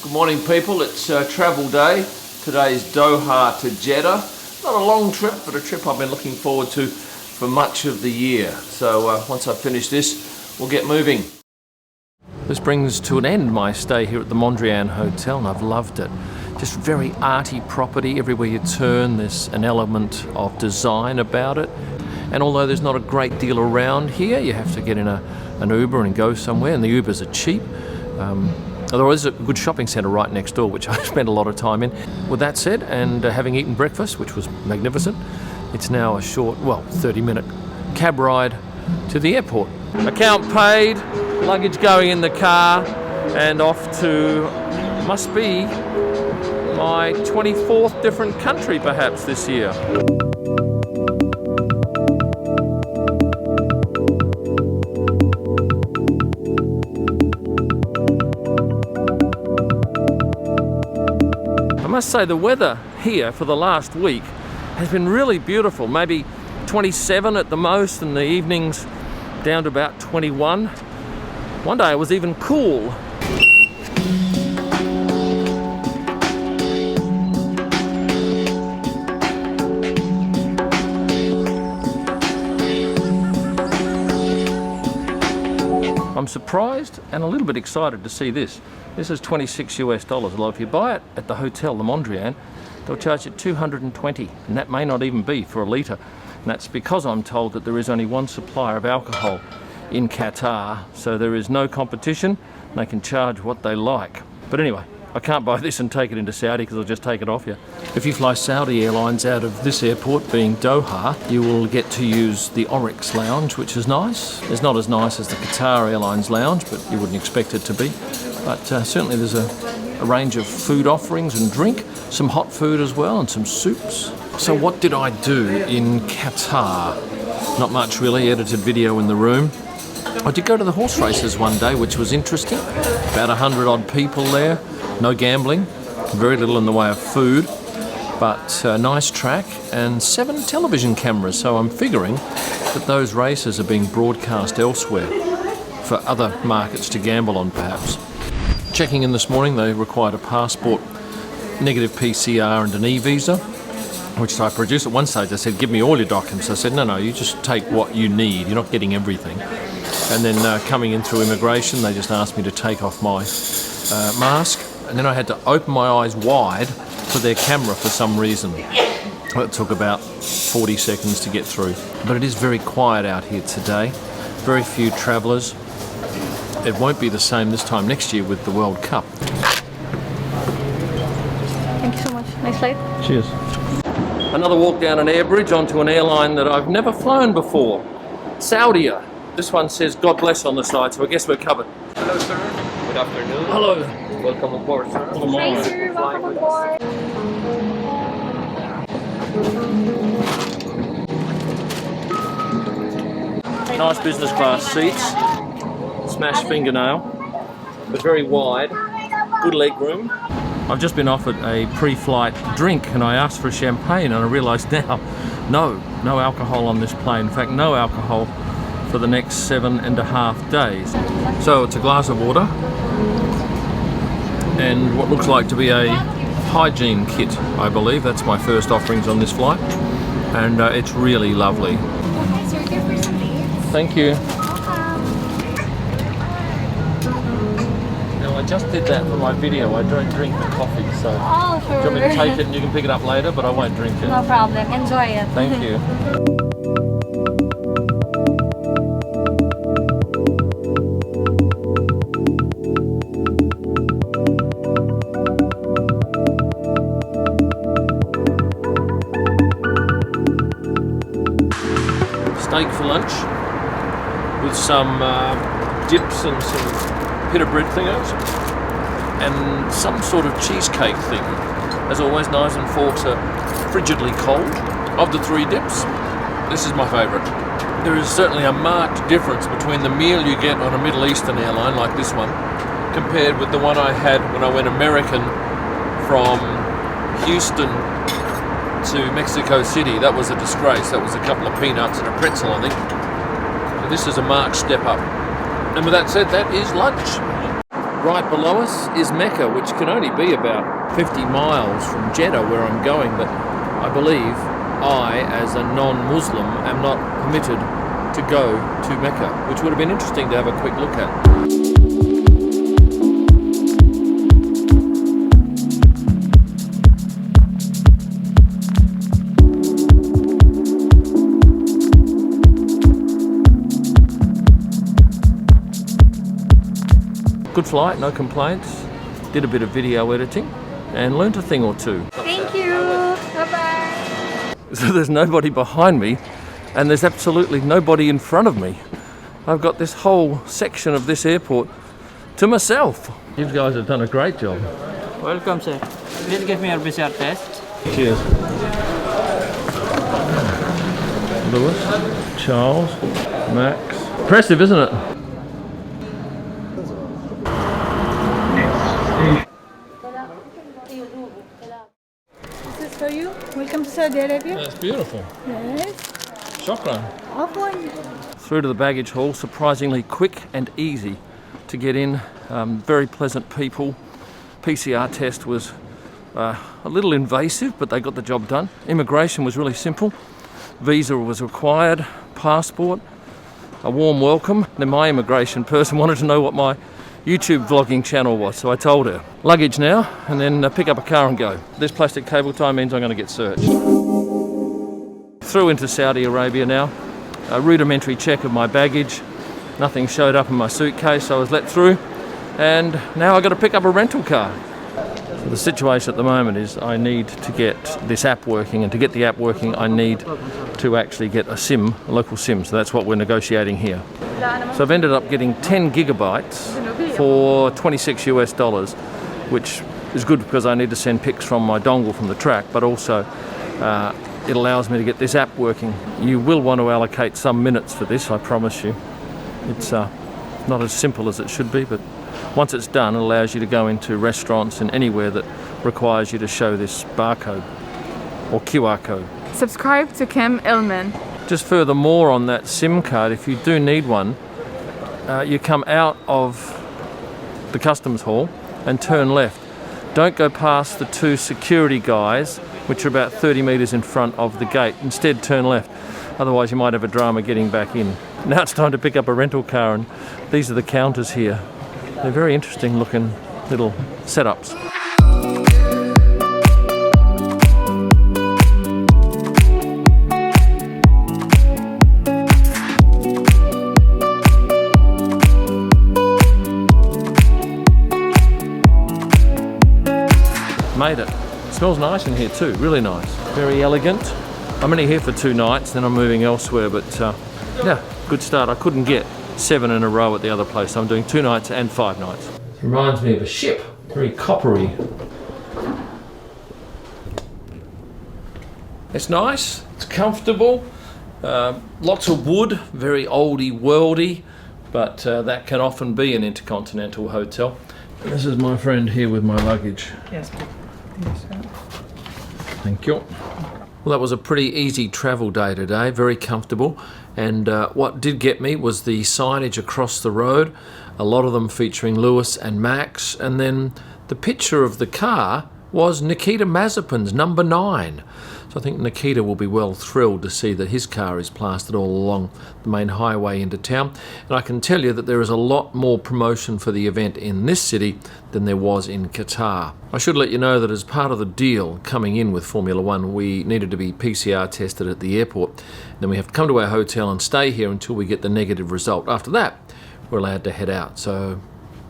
Good morning, people. It's travel day. Today's Doha to Jeddah. Not a long trip, but a trip I've been looking forward to for much of the year. So once I finish this, we'll get moving. This brings to an end my stay here at the Mondrian Hotel, and I've loved it. Just very arty property. Everywhere you turn, there's an element of design about it. And although there's not a great deal around here, you have to get in an Uber and go somewhere, and the Ubers are cheap. There is a good shopping centre right next door, which I spent a lot of time in. With that said, and having eaten breakfast, which was magnificent, it's now a short, 30-minute cab ride to the airport. Account paid, luggage going in the car, and off to, must be my 24th different country perhaps this year. I must say the weather here for the last week has been really beautiful. Maybe 27 at the most, and the evenings down to about 21. One day it was even cool. I'm surprised and a little bit excited to see this. This is $26 US. Although if you buy it at the hotel, the Mondrian, they'll charge you $220, and that may not even be for a litre. And that's because I'm told that there is only one supplier of alcohol in Qatar, so there is no competition, and they can charge what they like. But anyway, I can't buy this and take it into Saudi because I'll just take it off you. If you fly Saudi Airlines out of this airport, being Doha, you will get to use the Oryx Lounge, which is nice. It's not as nice as the Qatar Airlines Lounge, but you wouldn't expect it to be. But certainly there's a range of food offerings and drink, some hot food as well, and some soups. So what did I do in Qatar? Not much really, edited video in the room. I did go to the horse races one day, which was interesting. About 100 odd people there. No gambling, very little in the way of food, but a nice track and 7 television cameras. So I'm figuring that those races are being broadcast elsewhere for other markets to gamble on perhaps. Checking in this morning, they required a passport, negative PCR and an e-visa, which I produced. At one stage I said, give me all your documents. I said, no, you just take what you need, you're not getting everything. And then coming in through immigration, they just asked me to take off my mask. And then I had to open my eyes wide for their camera for some reason. It took about 40 seconds to get through. But it is very quiet out here today. Very few travellers. It won't be the same this time next year with the World Cup. Thank you so much. Nice flight. Cheers. Another walk down an air bridge onto an airline that I've never flown before. Saudia. This one says God bless on the side, so I guess we're covered. Hello, sir. Good afternoon. Hello. Welcome aboard, sir. Hi, sir. Welcome aboard. Nice business class seats. Smashed fingernail, but very wide. Good leg room. I've just been offered a pre-flight drink, and I asked for a champagne, and I realised now, no alcohol on this plane. In fact, no alcohol for the next 7.5 days. So it's a glass of water and what looks like to be a hygiene kit, I believe. That's my first offerings on this flight, and it's really lovely. Thank you. Now I just did that for my video. I don't drink the coffee, so Oh, sure. do you want me to take it and you can pick it up later, but I won't drink it. No problem. Enjoy it. Thank you. Steak for lunch with some dips and some pita bread thingos and some sort of cheesecake thing. As always, knives and forks are frigidly cold. Of the 3 dips, this is my favourite. There is certainly a marked difference between the meal you get on a Middle Eastern airline like this one compared with the one I had when I went American from Houston to Mexico City. That was a disgrace. That was a couple of peanuts and a pretzel, I think. So this is a marked step up. And with that said, that is lunch. Right below us is Mecca, which can only be about 50 miles from Jeddah, where I'm going, but I believe I, as a non-Muslim, am not permitted to go to Mecca, which would have been interesting to have a quick look at. Good flight, no complaints. Did a bit of video editing and learnt a thing or two. Thank you. Bye-bye. So there's nobody behind me and there's absolutely nobody in front of me. I've got this whole section of this airport to myself. You guys have done a great job. Welcome, sir. Please give me your PCR test. Cheers. Lewis, Charles, Max. Impressive, isn't it? This is for you. Welcome to Saudi Arabia. That's beautiful. Yes. Shukran. Afwan. Through to the baggage hall, surprisingly quick and easy to get in. Very pleasant people. PCR test was a little invasive, but they got the job done. Immigration was really simple. Visa was required, passport, a warm welcome. Then my immigration person wanted to know what my YouTube vlogging channel was, so I told her. Luggage now, and then pick up a car and go. This plastic cable tie means I'm going to get searched. Through into Saudi Arabia now. A rudimentary check of my baggage. Nothing showed up in my suitcase, so I was let through. And now I've got to pick up a rental car. So the situation at the moment is I need to get this app working, and to get the app working I need to actually get a SIM, a local SIM, so that's what we're negotiating here. So I've ended up getting 10 gigabytes for $26 US, which is good because I need to send pics from my dongle from the track, but also it allows me to get this app working. You will want to allocate some minutes for this, I promise you. It's not as simple as it should be, but once it's done, it allows you to go into restaurants and anywhere that requires you to show this barcode or QR code. Subscribe to Kim Illman. Just furthermore on that SIM card, if you do need one, you come out of the customs hall and turn left. Don't go past the two security guys, which are about 30 metres in front of the gate. Instead, turn left. Otherwise, you might have a drama getting back in. Now it's time to pick up a rental car, and these are the counters here. They're very interesting looking little setups. Made it. Smells nice in here too, really nice. Very elegant. I'm only here for 2 nights, then I'm moving elsewhere, but yeah, good start. I couldn't get 7 in a row at the other place, so I'm doing 2 nights and 5 nights. It reminds me of a ship, very coppery. It's nice, it's comfortable, lots of wood, very oldie worldy, but that can often be an intercontinental hotel. And this is my friend here with my luggage. Yes. Thank you. Well, that was a pretty easy travel day today, very comfortable. And what did get me was the signage across the road, a lot of them featuring Lewis and Max. And then the picture of the car was Nikita Mazepin's number 9. So I think Nikita will be well thrilled to see that his car is plastered all along the main highway into town. And I can tell you that there is a lot more promotion for the event in this city than there was in Qatar. I should let you know that as part of the deal coming in with Formula One, we needed to be PCR tested at the airport. Then we have to come to our hotel and stay here until we get the negative result. After that, we're allowed to head out. So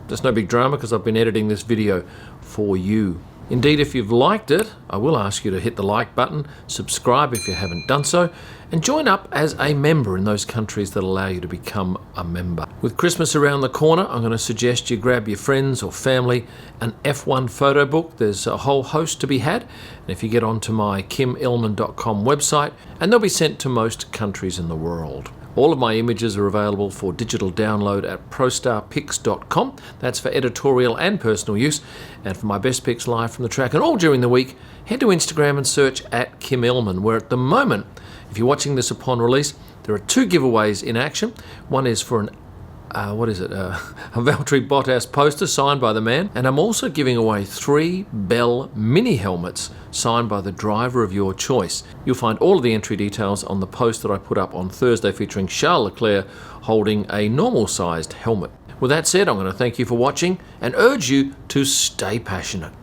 there's no big drama because I've been editing this video for you. Indeed, if you've liked it, I will ask you to hit the like button, subscribe if you haven't done so, and join up as a member in those countries that allow you to become a member. With Christmas around the corner, I'm going to suggest you grab your friends or family an F1 photo book. There's a whole host to be had, and if you get onto my kimillman.com website, and they'll be sent to most countries in the world. All of my images are available for digital download at prostarpics.com. That's for editorial and personal use. And for my best pics live from the track and all during the week, head to Instagram and search at Kim Illman, where at the moment, if you're watching this upon release, there are 2 giveaways in action. One is for an a Valtteri Bottas poster signed by the man, and I'm also giving away 3 Bell mini helmets signed by the driver of your choice. You'll find all of the entry details on the post that I put up on Thursday featuring Charles Leclerc holding a normal sized helmet. With that said, I'm going to thank you for watching and urge you to stay passionate.